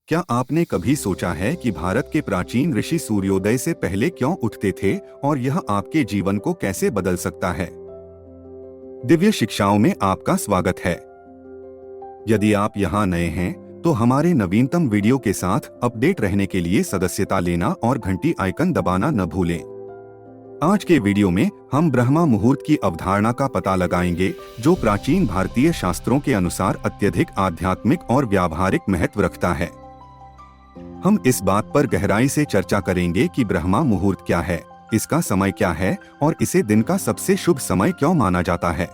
क्या आपने कभी सोचा है कि भारत के प्राचीन ऋषि सूर्योदय से पहले क्यों उठते थे और यह आपके जीवन को कैसे बदल सकता है? दिव्य शिक्षाओं में आपका स्वागत है। यदि आप यहाँ नए हैं तो हमारे नवीनतम वीडियो के साथ अपडेट रहने के लिए सदस्यता लेना और घंटी आइकन दबाना न भूलें। आज के वीडियो में हम ब्रह्मा मुहूर्त की अवधारणा का पता लगाएंगे, जो प्राचीन भारतीय शास्त्रों के अनुसार अत्यधिक आध्यात्मिक और व्यावहारिक महत्व रखता है। हम इस बात पर गहराई से चर्चा करेंगे कि ब्रह्मा मुहूर्त क्या है, इसका समय क्या है और इसे दिन का सबसे शुभ समय क्यों माना जाता है।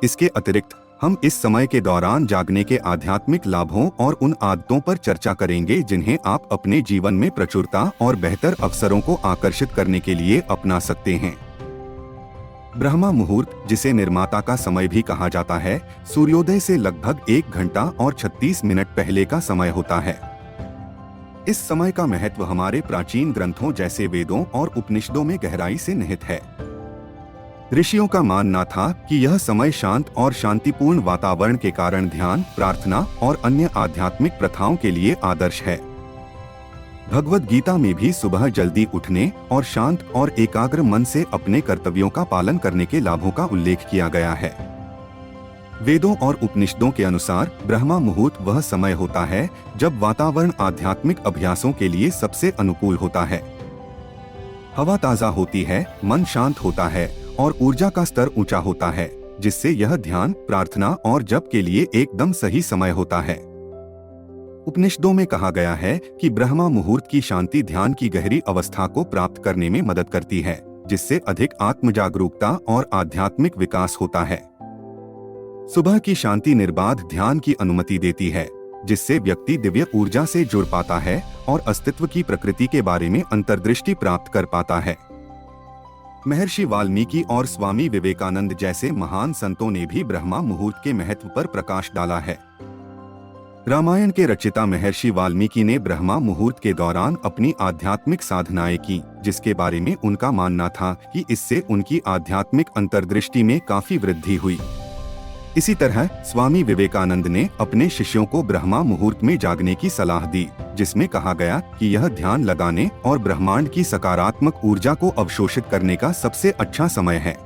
इसके अतिरिक्त हम इस समय के दौरान जागने के आध्यात्मिक लाभों और उन आदतों पर चर्चा करेंगे जिन्हें आप अपने जीवन में प्रचुरता और बेहतर अवसरों को आकर्षित करने के लिए अपना सकते हैं। ब्रह्मा मुहूर्त, जिसे निर्माता का समय भी कहा जाता है, सूर्योदय से लगभग 1 घंटा और 36 मिनट पहले का समय होता है। इस समय का महत्व हमारे प्राचीन ग्रंथों जैसे वेदों और उपनिषदों में गहराई से निहित है। ऋषियों का मानना था कि यह समय शांत और शांतिपूर्ण वातावरण के कारण ध्यान, प्रार्थना और अन्य आध्यात्मिक प्रथाओं के लिए आदर्श है। भगवद गीता में भी सुबह जल्दी उठने और शांत और एकाग्र मन से अपने कर्तव्यों का पालन करने के लाभों का उल्लेख किया गया है। वेदों और उपनिषदों के अनुसार ब्रह्मा मुहूर्त वह समय होता है जब वातावरण आध्यात्मिक अभ्यासों के लिए सबसे अनुकूल होता है। हवा ताजा होती है, मन शांत होता है और ऊर्जा का स्तर ऊंचा होता है, जिससे यह ध्यान, प्रार्थना और जप के लिए एकदम सही समय होता है। उपनिषदों में कहा गया है कि ब्रह्मा मुहूर्त की शांति ध्यान की गहरी अवस्था को प्राप्त करने में मदद करती है, जिससे अधिक आत्म जागरूकता और आध्यात्मिक विकास होता है। सुबह की शांति निर्बाध ध्यान की अनुमति देती है, जिससे व्यक्ति दिव्य ऊर्जा से जुड़ पाता है और अस्तित्व की प्रकृति के बारे में अंतर्दृष्टि प्राप्त कर पाता है। महर्षि वाल्मीकि और स्वामी विवेकानंद जैसे महान संतों ने भी ब्रह्मा मुहूर्त के महत्व पर प्रकाश डाला है। रामायण के रचयिता महर्षि वाल्मीकि ने ब्रह्मा मुहूर्त के दौरान अपनी आध्यात्मिक साधनाएं की, जिसके बारे में उनका मानना था कि इससे उनकी आध्यात्मिक अंतर्दृष्टि में काफी वृद्धि हुई। इसी तरह स्वामी विवेकानंद ने अपने शिष्यों को ब्रह्मा मुहूर्त में जागने की सलाह दी, जिसमें कहा गया कि यह ध्यान लगाने और ब्रह्मांड की सकारात्मक ऊर्जा को अवशोषित करने का सबसे अच्छा समय है।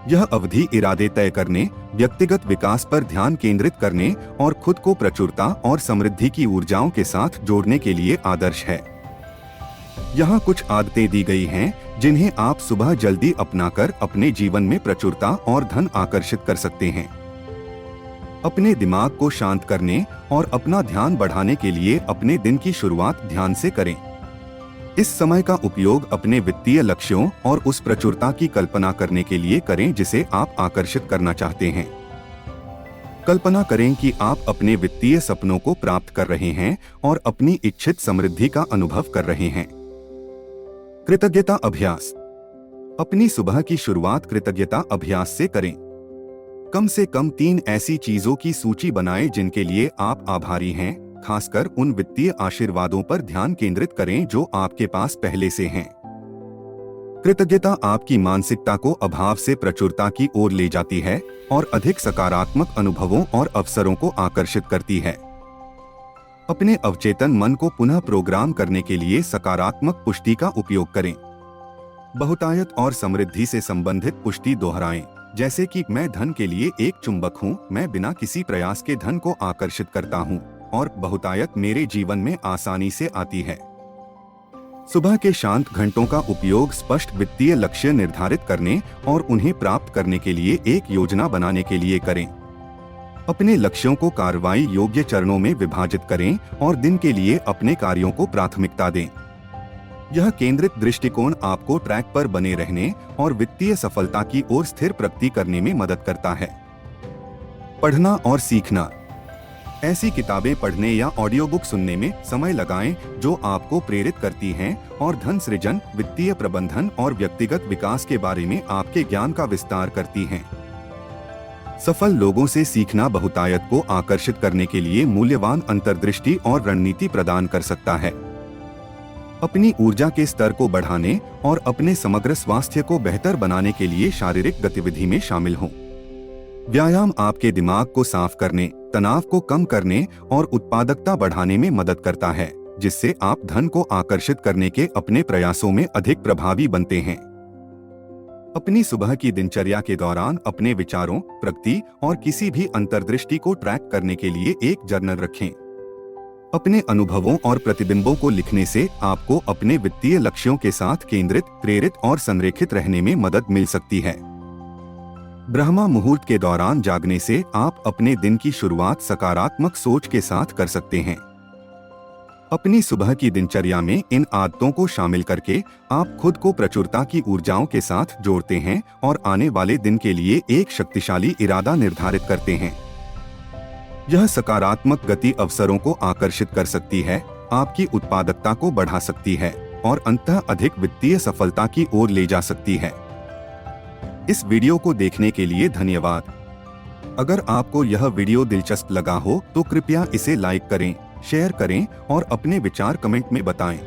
यह अवधि इरादे तय करने, व्यक्तिगत विकास पर ध्यान केंद्रित करने और खुद को प्रचुरता और समृद्धि की ऊर्जाओं के साथ जोड़ने के लिए आदर्श है। यहाँ कुछ आदतें दी गई हैं जिन्हें आप सुबह जल्दी अपनाकर अपने जीवन में प्रचुरता और धन आकर्षित कर सकते हैं। अपने दिमाग को शांत करने और अपना ध्यान बढ़ाने के लिए अपने दिन की शुरुआत ध्यान से करें। इस समय का उपयोग अपने वित्तीय लक्ष्यों और उस प्रचुरता की कल्पना करने के लिए करें जिसे आप आकर्षित करना चाहते हैं। कल्पना करें कि आप अपने वित्तीय सपनों को प्राप्त कर रहे हैं और अपनी इच्छित समृद्धि का अनुभव कर रहे हैं। कृतज्ञता अभ्यास। अपनी सुबह की शुरुआत कृतज्ञता अभ्यास से करें। कम से कम 3 ऐसी चीजों की सूची बनाएं जिनके लिए आप आभारी हैं। खासकर उन वित्तीय आशीर्वादों पर ध्यान केंद्रित करें जो आपके पास पहले से हैं। कृतज्ञता आपकी मानसिकता को अभाव से प्रचुरता की ओर ले जाती है और अधिक सकारात्मक अनुभवों और अवसरों को आकर्षित करती है। अपने अवचेतन मन को पुनः प्रोग्राम करने के लिए सकारात्मक पुष्टि का उपयोग करें। बहुतायत और समृद्धि से संबंधित पुष्टि दोहराएं, जैसे कि मैं धन के लिए एक चुंबक हूँ, मैं बिना किसी प्रयास के धन को आकर्षित करता हूँ और बहुतायत मेरे जीवन में आसानी से आती है। सुबह के शांत घंटों का उपयोग स्पष्ट वित्तीय लक्ष्य निर्धारित करने और उन्हें प्राप्त करने के लिए एक योजना बनाने के लिए करें। अपने लक्ष्यों को कार्रवाई योग्य चरणों में विभाजित करें और दिन के लिए अपने कार्यों को प्राथमिकता दें। यह केंद्रित दृष्टिकोण आपको ट्रैक पर बने रहने और वित्तीय सफलता की ओर स्थिर प्रगति करने में मदद करता है। पढ़ना और सीखना। ऐसी किताबें पढ़ने या ऑडियो बुक सुनने में समय लगाएं जो आपको प्रेरित करती हैं और धन सृजन, वित्तीय प्रबंधन और व्यक्तिगत विकास के बारे में आपके ज्ञान का विस्तार करती हैं। सफल लोगों से सीखना बहुतायत को आकर्षित करने के लिए मूल्यवान अंतर्दृष्टि और रणनीति प्रदान कर सकता है। अपनी ऊर्जा के स्तर को बढ़ाने और अपने समग्र स्वास्थ्य को बेहतर बनाने के लिए शारीरिक गतिविधि में शामिल हों। व्यायाम आपके दिमाग को साफ करने, तनाव को कम करने और उत्पादकता बढ़ाने में मदद करता है, जिससे आप धन को आकर्षित करने के अपने प्रयासों में अधिक प्रभावी बनते हैं। अपनी सुबह की दिनचर्या के दौरान अपने विचारों, प्रगति और किसी भी अंतर्दृष्टि को ट्रैक करने के लिए एक जर्नल रखें। अपने अनुभवों और प्रतिबिंबों को लिखने से आपको अपने वित्तीय लक्ष्यों के साथ केंद्रित, प्रेरित और संरेखित रहने में मदद मिल सकती है। ब्रह्मा मुहूर्त के दौरान जागने से आप अपने दिन की शुरुआत सकारात्मक सोच के साथ कर सकते हैं। अपनी सुबह की दिनचर्या में इन आदतों को शामिल करके आप खुद को प्रचुरता की ऊर्जाओं के साथ जोड़ते हैं और आने वाले दिन के लिए एक शक्तिशाली इरादा निर्धारित करते हैं। यह सकारात्मक गति अवसरों को आकर्षित कर सकती है, आपकी उत्पादकता को बढ़ा सकती है और अंततः अधिक वित्तीय सफलता की ओर ले जा सकती है। इस वीडियो को देखने के लिए धन्यवाद। अगर आपको यह वीडियो दिलचस्प लगा हो तो कृपया इसे लाइक करें, शेयर करें और अपने विचार कमेंट में बताएं।